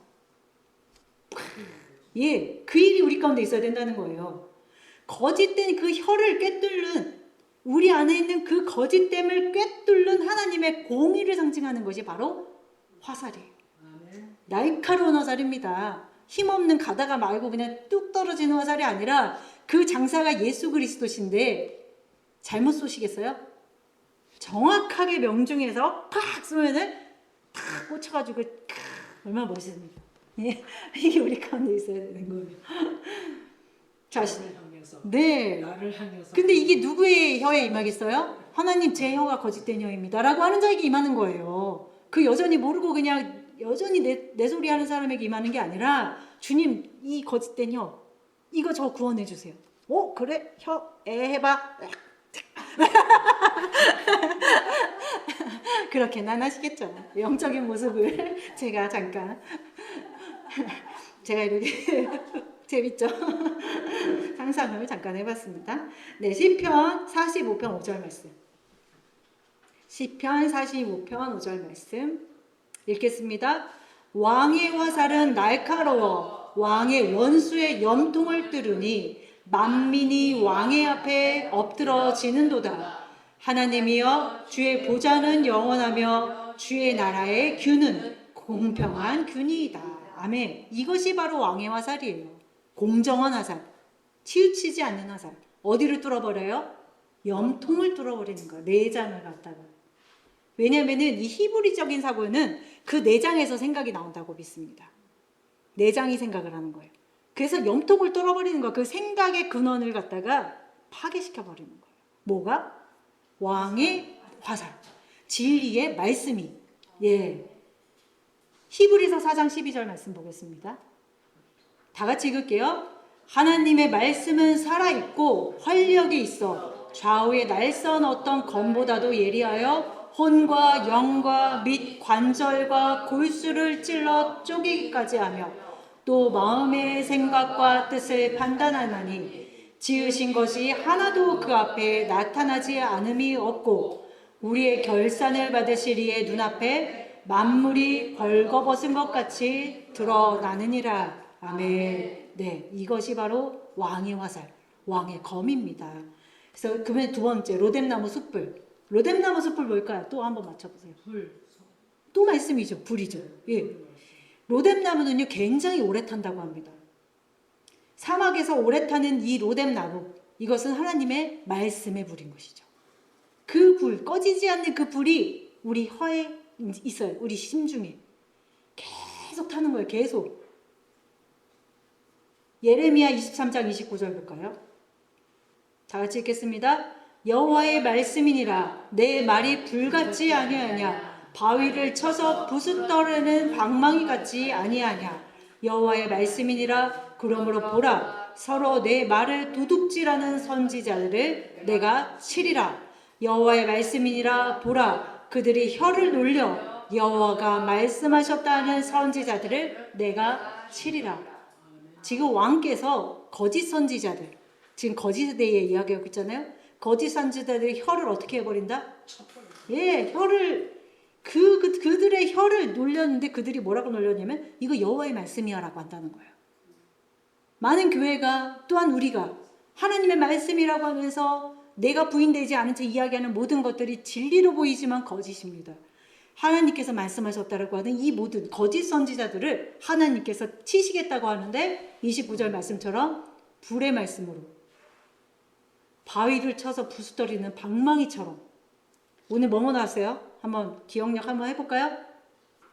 예, 그 일이 우리 가운데 있어야 된다는 거예요. 거짓된 그 혀를 꿰뚫는 우리 안에 있는 그 거짓됨을 꿰뚫는 하나님의 공의를 상징하는 것이 바로 화살이에요. 날카로운 화살입니다. 힘없는 가다가 말고 그냥 뚝 떨어지는 화살이 아니라 그 장사가 예수 그리스도신데 잘못 쏘시겠어요? 정확하게 명중해서 팍 쏘면은 탁 꽂혀가지고 얼마나 멋있습니까? 예, 이게 우리 가운데 있어야 되는 거예요. 자신. 네. 나를 향해서. 근데 이게 누구의 혀에 임하겠어요? 하나님 제 혀가 거짓된 혀입니다라고 하는 자에게 임하는 거예요. 그 여전히 모르고 그냥 여전히 내 소리 하는 사람에게 임하는 게 아니라 주님 이 거짓된 혀 이거 저 구원해 주세요. 그래 혀 해봐. 그렇게는 안 하시겠죠. 영적인 모습을 제가 잠깐 제가 이렇게 재밌죠? 상상을 잠깐 해봤습니다. 네, 시편 45편 5절 말씀. 시편 45편 5절 말씀 읽겠습니다. 왕의 화살은 날카로워 왕의 원수의 염통을 뚫으니 만민이 왕의 앞에 엎드러지는도다. 하나님이여 주의 보좌는 영원하며 주의 나라의 균은 공평한 균이이다. 아멘. 이것이 바로 왕의 화살이에요. 공정한 화살. 치우치지 않는 화살. 어디를 뚫어버려요? 염통을 뚫어버리는 거예요. 내장을 갖다가. 왜냐면은 이 히브리적인 사고는 그 내장에서 생각이 나온다고 믿습니다. 내장이 생각을 하는 거예요. 그래서 염통을 뚫어버리는 거예요. 그 생각의 근원을 갖다가 파괴시켜버리는 거예요. 뭐가? 왕의 화살. 진리의 말씀이. 예. 히브리서 4장 12절 말씀 보겠습니다. 다 같이 읽을게요. 하나님의 말씀은 살아있고 활력이 있어 좌우의 날선 어떤 검보다도 예리하여 혼과 영과 및 관절과 골수를 찔러 쪼개기까지 하며 또 마음의 생각과 뜻을 판단하나니 지으신 것이 하나도 그 앞에 나타나지 않음이 없고 우리의 결산을 받으시리의 눈앞에 만물이 벌거벗은 것 같이 드러나느니라. 아멘. 네, 이것이 바로 왕의 화살, 왕의 검입니다. 그래서 그러면 두 번째 로뎀나무 숯불. 로뎀나무 숯불 뭘까요? 또 한번 맞춰보세요. 불. 또 말씀이죠. 불이죠. 예. 로뎀나무는요 굉장히 오래 탄다고 합니다. 사막에서 오래 타는 이 로뎀나무, 이것은 하나님의 말씀의 불인 것이죠. 그 불, 꺼지지 않는 그 불이 우리 혀에 있어요. 우리 심중에 계속 타는 거예요. 계속. 예레미야 23장 29절 볼까요? 다 같이 읽겠습니다. 여호와의 말씀이니라 내 말이 불같지 아니하냐 바위를 쳐서 부숫더르는 방망이 같지 아니하냐 여호와의 말씀이니라 그러므로 보라 서로 내 말을 도둑질하는 선지자들을 내가 치리라 여호와의 말씀이니라 보라 그들이 혀를 놀려 여호와가 말씀하셨다 하는 선지자들을 내가 치리라. 지금 왕께서 거짓 선지자들, 지금 거짓에 대해 이야기하고 있잖아요. 거짓 선지자들의 혀를 어떻게 해버린다? 예, 혀를 그들의 혀를 놀렸는데 그들이 뭐라고 놀렸냐면 이거 여호와의 말씀이야라고 한다는 거예요. 많은 교회가 또한 우리가 하나님의 말씀이라고 하면서 내가 부인되지 않은 채 이야기하는 모든 것들이 진리로 보이지만 거짓입니다. 하나님께서 말씀하셨다라고 하는 이 모든 거짓 선지자들을 하나님께서 치시겠다고 하는데 29절 말씀처럼 불의 말씀으로 바위를 쳐서 부수떨이는 방망이처럼 오늘 뭐뭐 나왔어요? 한번 기억력 한번 해볼까요?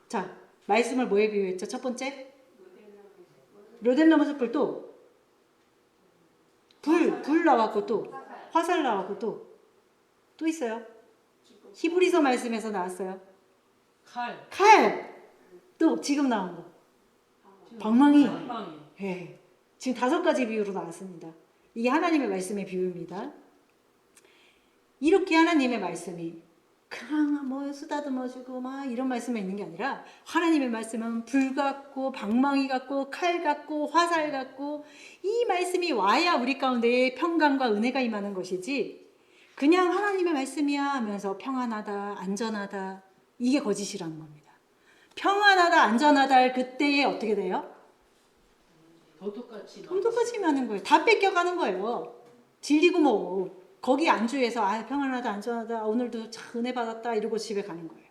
자, 말씀을 뭐에 비유했죠? 첫 번째 로뎀나무 숯불 또 불 나왔고 또 화살 나왔고 또 있어요. 히브리서 말씀에서 나왔어요. 칼. 또 지금 나온 거. 방망이. 예. 지금 5가지 비유로 나왔습니다. 이게 하나님의 말씀의 비유입니다. 이렇게 하나님의 말씀이 그냥 뭐 쓰다듬어주고 막 이런 말씀이 있는 게 아니라 하나님의 말씀은 불 같고 방망이 같고 칼 같고 화살 같고 이 말씀이 와야 우리 가운데 평강과 은혜가 임하는 것이지 그냥 하나님의 말씀이야 하면서 평안하다 안전하다 이게 거짓이라는 겁니다. 평안하다 안전하다 할 그때에 어떻게 돼요? 도둑같이 임하는 거예요. 다 뺏겨가는 거예요. 질리고 뭐 거기 안주해서 평안하다 안전하다 오늘도 참 은혜 받았다 이러고 집에 가는 거예요.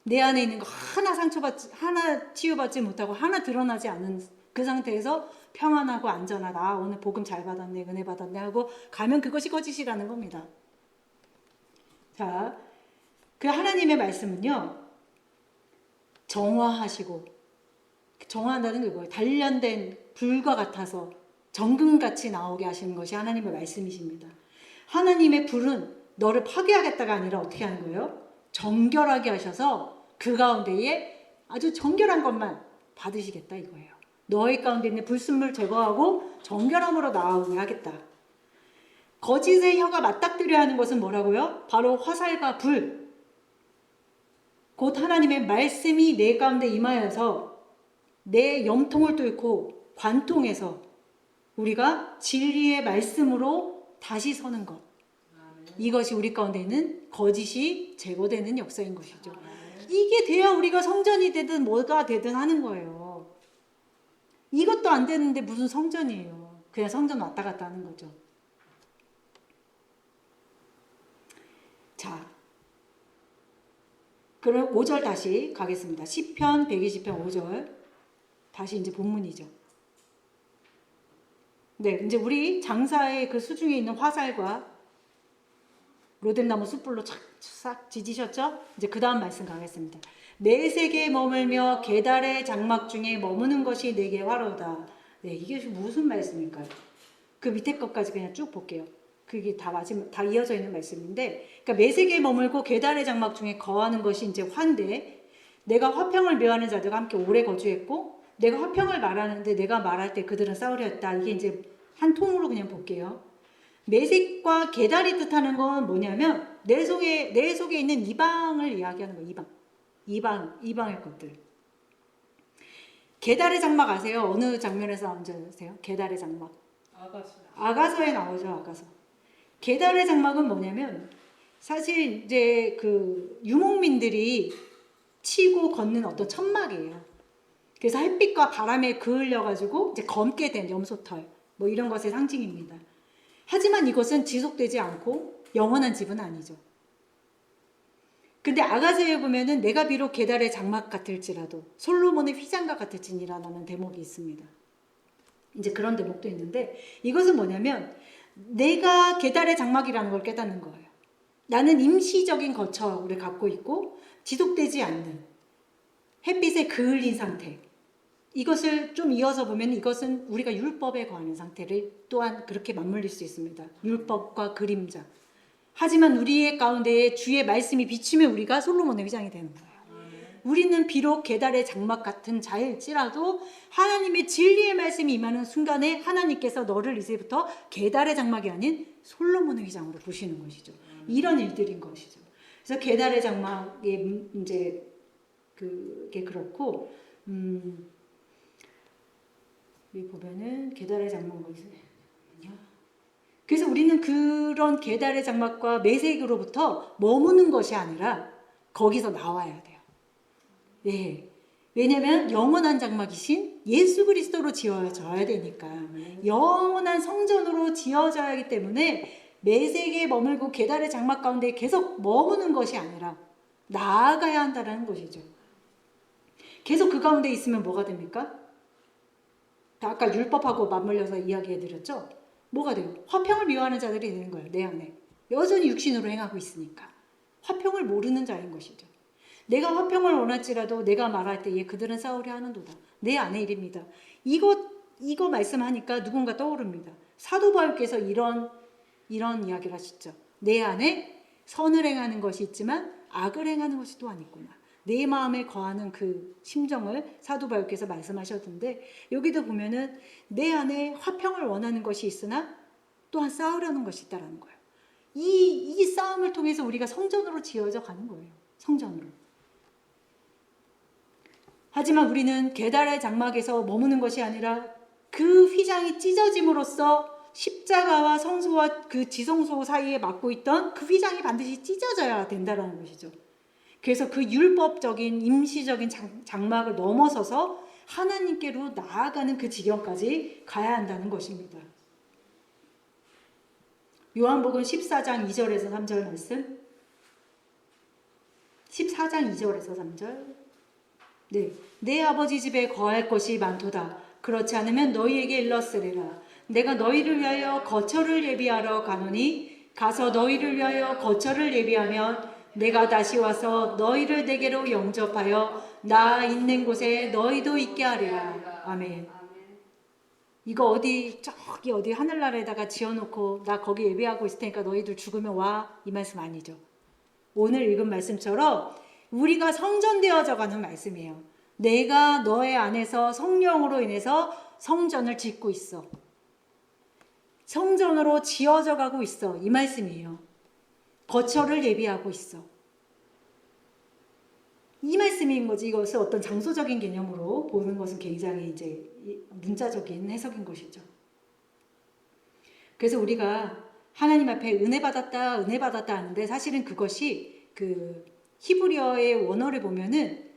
내 안에 있는 거 하나 치유받지 못하고 하나 드러나지 않은 그 상태에서 평안하고 안전하다. 아, 오늘 복음 잘 받았네, 은혜 받았네 하고 가면 그것이 거짓이라는 겁니다. 자, 그 하나님의 말씀은요, 정화하시고, 정화한다는 게 뭐예요? 단련된 불과 같아서 정금같이 나오게 하시는 것이 하나님의 말씀이십니다. 하나님의 불은 너를 파괴하겠다가 아니라 어떻게 하는 거예요? 정결하게 하셔서 그 가운데에 아주 정결한 것만 받으시겠다 이거예요. 너희 가운데 있는 불순물 제거하고 정결함으로 나오게 하겠다. 거짓의 혀가 맞닥뜨려 하는 것은 뭐라고요? 바로 화살과 불. 곧 하나님의 말씀이 내 가운데 임하여서 내 염통을 뚫고 관통해서 우리가 진리의 말씀으로 다시 서는 것. 이것이 우리 가운데 있는 거짓이 제거되는 역사인 것이죠. 이게 돼야 우리가 성전이 되든 뭐가 되든 하는 거예요. 이것도 안 되는데 무슨 성전이에요. 그냥 성전 왔다 갔다 하는 거죠. 자, 그럼 5절 다시 가겠습니다. 시편 120편 5절. 다시 이제 본문이죠. 네, 이제 우리 장사의 그 수중에 있는 화살과 로뎀나무 숯불로 싹 지지셨죠? 이제 그 다음 말씀 가겠습니다. 내 세계에 머물며 계달의 장막 중에 머무는 것이 내게 화로다. 네, 이게 무슨 말씀일까요? 그 밑에 것까지 그냥 쭉 볼게요. 그게 다 이어져 있는 말씀인데, 그러니까 매세계에 머물고 계달의 장막 중에 거하는 것이 이제 화인데, 내가 화평을 묘하는 자들과 함께 오래 거주했고, 내가 화평을 말하는데 내가 말할 때 그들은 싸우려 했다. 이게 이제 한 통으로 그냥 볼게요. 매색과 계달이 뜻하는 건 뭐냐면 내 속에 있는 이방을 이야기하는 거예요. 이방의 것들. 계달의 장막 아세요? 어느 장면에서 나온지 아세요? 계달의 장막. 아가서에 나오죠. 아가서. 계달의 장막은 뭐냐면 사실 이제 그 유목민들이 치고 걷는 어떤 천막이에요. 그래서 햇빛과 바람에 그을려 가지고 이제 검게 된 염소털 뭐 이런 것의 상징입니다. 하지만 이것은 지속되지 않고 영원한 집은 아니죠. 근데 아가서에 보면은 내가 비록 계달의 장막 같을지라도 솔로몬의 휘장과 같을지니라라는 대목이 있습니다. 이제 그런 대목도 있는데 이것은 뭐냐면 내가 계달의 장막이라는 걸 깨닫는 거예요. 나는 임시적인 거처를 갖고 있고 지속되지 않는 햇빛에 그을린 상태. 이것을 좀 이어서 보면 이것은 우리가 율법에 거하는 상태를 또한 그렇게 맞물릴 수 있습니다. 율법과 그림자. 하지만 우리의 가운데에 주의 말씀이 비치면 우리가 솔로몬의 휘장이 되는 거예요. 우리는 비록 계달의 장막 같은 자일지라도 하나님의 진리의 말씀이 임하는 순간에 하나님께서 너를 이제부터 계달의 장막이 아닌 솔로몬의 휘장으로 보시는 것이죠. 이런 일들인 것이죠. 그래서 계달의 장막의 이제 그게 그렇고 여기 보면은 계달의 장막이 있어요. 그래서 우리는 그런 계달의 장막과 매색으로부터 머무는 것이 아니라 거기서 나와야 돼요. 네. 왜냐하면 영원한 장막이신 예수 그리스도로 지어져야 되니까 영원한 성전으로 지어져야 하기 때문에 매색에 머물고 계달의 장막 가운데 계속 머무는 것이 아니라 나아가야 한다는 것이죠. 계속 그 가운데 있으면 뭐가 됩니까? 아까 율법하고 맞물려서 이야기해드렸죠? 뭐가 돼요? 화평을 미워하는 자들이 되는 거예요. 내 안에. 여전히 육신으로 행하고 있으니까. 화평을 모르는 자인 것이죠. 내가 화평을 원할지라도 내가 말할 때에 그들은 싸우려 하는도다. 내 안의 일입니다. 이거 말씀하니까 누군가 떠오릅니다. 사도 바울께서 이런 이야기를 하시죠. 내 안에 선을 행하는 것이 있지만 악을 행하는 것이 또한 있구나. 내 마음에 거하는 그 심정을 사도 바울께서 말씀하셨는데 여기도 보면은 내 안에 화평을 원하는 것이 있으나 또한 싸우려는 것이 있다라는 거예요. 이 싸움을 통해서 우리가 성전으로 지어져 가는 거예요. 성전으로. 하지만 우리는 계달의 장막에서 머무는 것이 아니라 그 휘장이 찢어짐으로써 십자가와 성소와 그 지성소 사이에 막고 있던 그 휘장이 반드시 찢어져야 된다는 것이죠. 그래서 그 율법적인 임시적인 장막을 넘어서서 하나님께로 나아가는 그 지경까지 가야 한다는 것입니다. 요한복음 14장 2절에서 3절 말씀 14절 4장 2절에서 3절. 네, 내 아버지 집에 거할 것이 많도다. 그렇지 않으면 너희에게 일렀으리라. 내가 너희를 위하여 거처를 예비하러 가노니 가서 너희를 위하여 거처를 예비하면 내가 다시 와서 너희를 내게로 영접하여 나 있는 곳에 너희도 있게 하리라. 아멘. 이거 저기 어디 하늘나라에다가 지어놓고 나 거기 예배하고 있을 테니까 너희들 죽으면 와, 이 말씀 아니죠. 오늘 읽은 말씀처럼 우리가 성전되어져 가는 말씀이에요. 내가 너의 안에서 성령으로 인해서 성전을 짓고 있어. 성전으로 지어져 가고 있어. 이 말씀이에요. 거처를 예비하고 있어. 이 말씀인 거지. 이것을 어떤 장소적인 개념으로 보는 것은 굉장히 이제 문자적인 해석인 것이죠. 그래서 우리가 하나님 앞에 은혜 받았다 하는데 사실은 그것이 그 히브리어의 원어를 보면은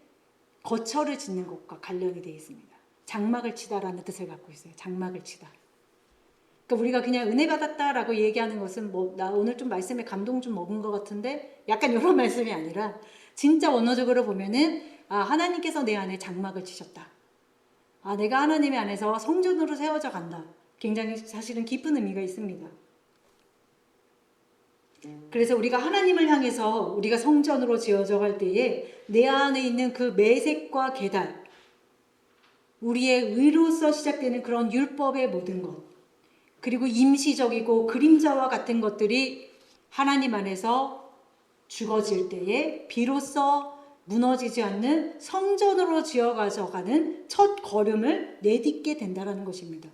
거처를 짓는 것과 관련이 되어 있습니다. 장막을 치다라는 뜻을 갖고 있어요. 장막을 치다. 그러니까 우리가 그냥 은혜 받았다라고 얘기하는 것은 나 오늘 좀 말씀에 감동 좀 먹은 것 같은데 약간 이런 말씀이 아니라 진짜 원어적으로 보면은 하나님께서 내 안에 장막을 치셨다. 내가 하나님의 안에서 성전으로 세워져 간다. 굉장히 사실은 깊은 의미가 있습니다. 그래서 우리가 하나님을 향해서 우리가 성전으로 지어져 갈 때에 내 안에 있는 그 매색과 계달, 우리의 의로서 시작되는 그런 율법의 모든 것, 그리고 임시적이고 그림자와 같은 것들이 하나님 안에서 죽어질 때에 비로소 무너지지 않는 성전으로 지어가져가는 첫 걸음을 내딛게 된다는 것입니다.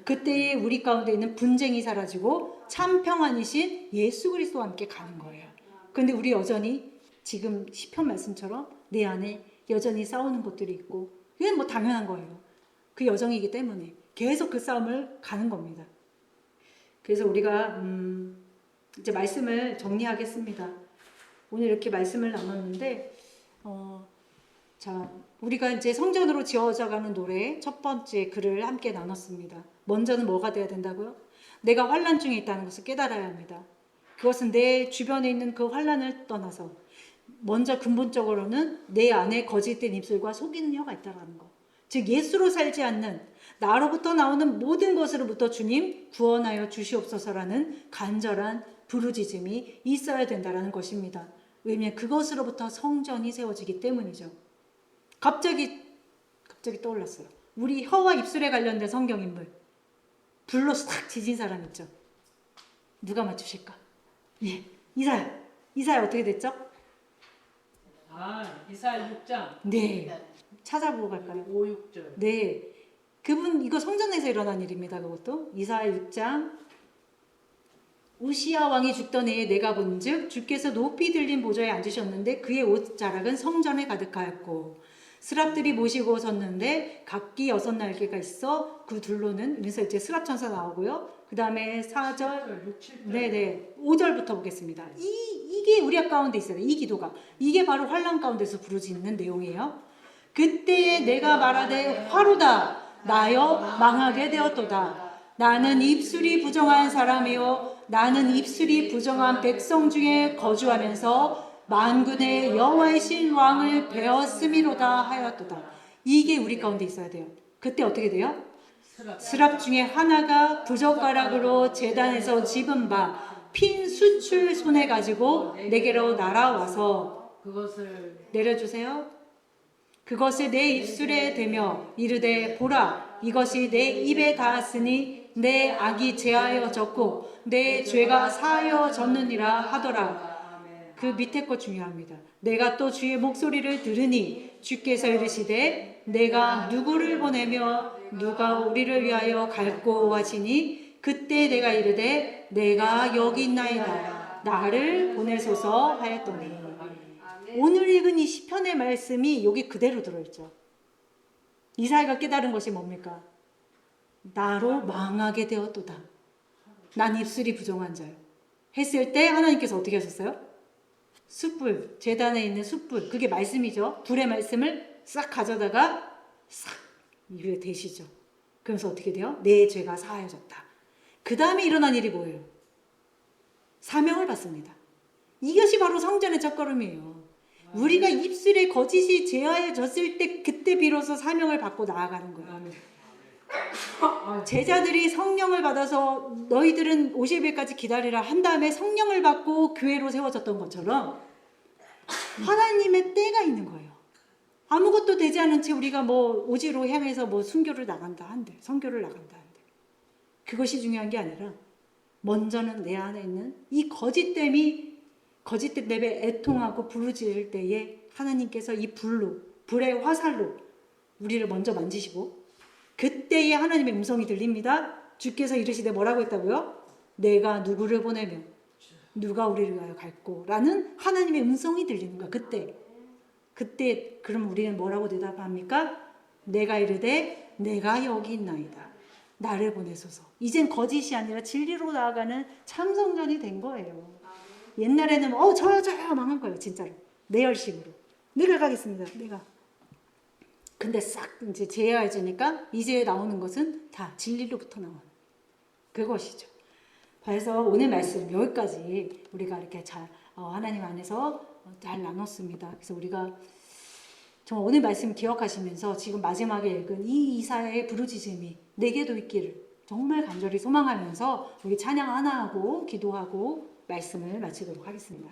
그때에 우리 가운데 있는 분쟁이 사라지고 참 평안이신 예수 그리스도와 함께 가는 거예요. 그런데 우리 여전히 지금 시편 말씀처럼 내 안에 여전히 싸우는 것들이 있고 그게 뭐 당연한 거예요. 그 여정이기 때문에 계속 그 싸움을 가는 겁니다. 그래서 우리가 이제 말씀을 정리하겠습니다. 오늘 이렇게 말씀을 나눴는데 자, 우리가 이제 성전으로 지어져가는 노래 첫 번째 글을 함께 나눴습니다. 먼저는 뭐가 돼야 된다고요? 내가 환난 중에 있다는 것을 깨달아야 합니다. 그것은 내 주변에 있는 그 환난을 떠나서 먼저 근본적으로는 내 안에 거짓된 입술과 속이는 혀가 있다는 거. 즉 예수로 살지 않는 나로부터 나오는 모든 것으로부터 주님 구원하여 주시옵소서라는 간절한 부르짖음이 있어야 된다는 것입니다. 왜냐하면 그것으로부터 성전이 세워지기 때문이죠. 갑자기 떠올랐어요. 우리 혀와 입술에 관련된 성경인물 불로 싹 지진 사람 있죠. 누가 맞추실까? 예, 이사야 어떻게 됐죠? 이사야 6장. 네, 찾아보고 갈까요? 5, 6절. 네, 그분 이거 성전에서 일어난 일입니다. 그것도 이사야 6장. 우시야 왕이 죽던 해에 내가 본즉 주께서 높이 들린 보좌에 앉으셨는데 그의 옷자락은 성전에 가득하였고 스랍들이 모시고 섰는데 각기 6날개가 있어 그 둘로는 그래서 이제 스랍천사 나오고요. 그 다음에 4절, 6, 7절. 네네 5절부터 보겠습니다. 이게 우리 가운데 있어요. 이 기도가 이게 바로 환난 가운데서 부르짖는 내용이에요. 그때 내가 말하되 화로다 나여 망하게 되었도다. 나는 입술이 부정한 사람이요 나는 입술이 부정한 백성 중에 거주하면서 만군의 여호와이신 왕을 배웠음이로다 하였도다. 이게 우리 가운데 있어야 돼요. 그때 어떻게 돼요? 스랍 중에 하나가 부젓가락으로 제단에서 집은 바 핀 수출 손에 가지고 내게로 날아와서 그것을 내려주세요. 그것을 내 입술에 대며 이르되 보라 이것이 내 입에 닿았으니 내 악이 제하여졌고 내 죄가 사하여졌느니라 하더라. 그 밑에 거 중요합니다. 내가 또 주의 목소리를 들으니 주께서 이르시되 내가 누구를 보내며 누가 우리를 위하여 갈꼬 하시니 그때 내가 이르되 내가 여기 있나이다 나를 보내소서 하였더니 오늘 읽은 이 시편의 말씀이 여기 그대로 들어있죠. 이사야가 깨달은 것이 뭡니까? 나로 망하게 되었도다. 난 입술이 부정한 자요. 했을 때 하나님께서 어떻게 하셨어요? 숯불, 제단에 있는 숯불, 그게 말씀이죠. 불의 말씀을 싹 가져다가 싹 입에 대시죠. 그러면서 어떻게 돼요? 내 죄가 사하여졌다. 그 다음에 일어난 일이 뭐예요? 사명을 받습니다. 이것이 바로 성전의 첫걸음이에요. 우리가 입술에 거짓이 제하여졌을 때 그때 비로소 사명을 받고 나아가는 거예요. 제자들이 성령을 받아서 너희들은 50일까지 기다리라 한 다음에 성령을 받고 교회로 세워졌던 것처럼 하나님의 때가 있는 거예요. 아무것도 되지 않은 채 우리가 뭐 오지로 향해서 뭐 순교를 나간다 한들, 선교를 나간다 한들, 그것이 중요한 게 아니라 먼저는 내 안에 있는 이 거짓됨이 거짓됨 때문에 애통하고 부르짖을 때에 하나님께서 이 불의 화살로 우리를 먼저 만지시고 그때에 하나님의 음성이 들립니다. 주께서 이르시되 뭐라고 했다고요? 내가 누구를 보내면 누가 우리를 위하여 갈꼬 라는 하나님의 음성이 들리는 거야. 그때 그럼 우리는 뭐라고 대답합니까? 내가 이르되 내가 여기 있나이다. 나를 보내소서. 이젠 거짓이 아니라 진리로 나아가는 참성전이 된 거예요. 옛날에는 저요 망한 거예요. 진짜로. 내열식으로. 내가 가겠습니다. 내가. 근데 싹 이제 제어해주니까 이제 나오는 것은 다 진리로부터 나오는 그것이죠. 그래서 오늘 말씀 여기까지 우리가 이렇게 잘 하나님 안에서 잘 나눴습니다. 그래서 우리가 정말 오늘 말씀 기억하시면서 지금 마지막에 읽은 이 이사야의 부르짖음이 내게도 있기를 정말 간절히 소망하면서 우리 찬양 하나 하고 기도하고 말씀을 마치도록 하겠습니다.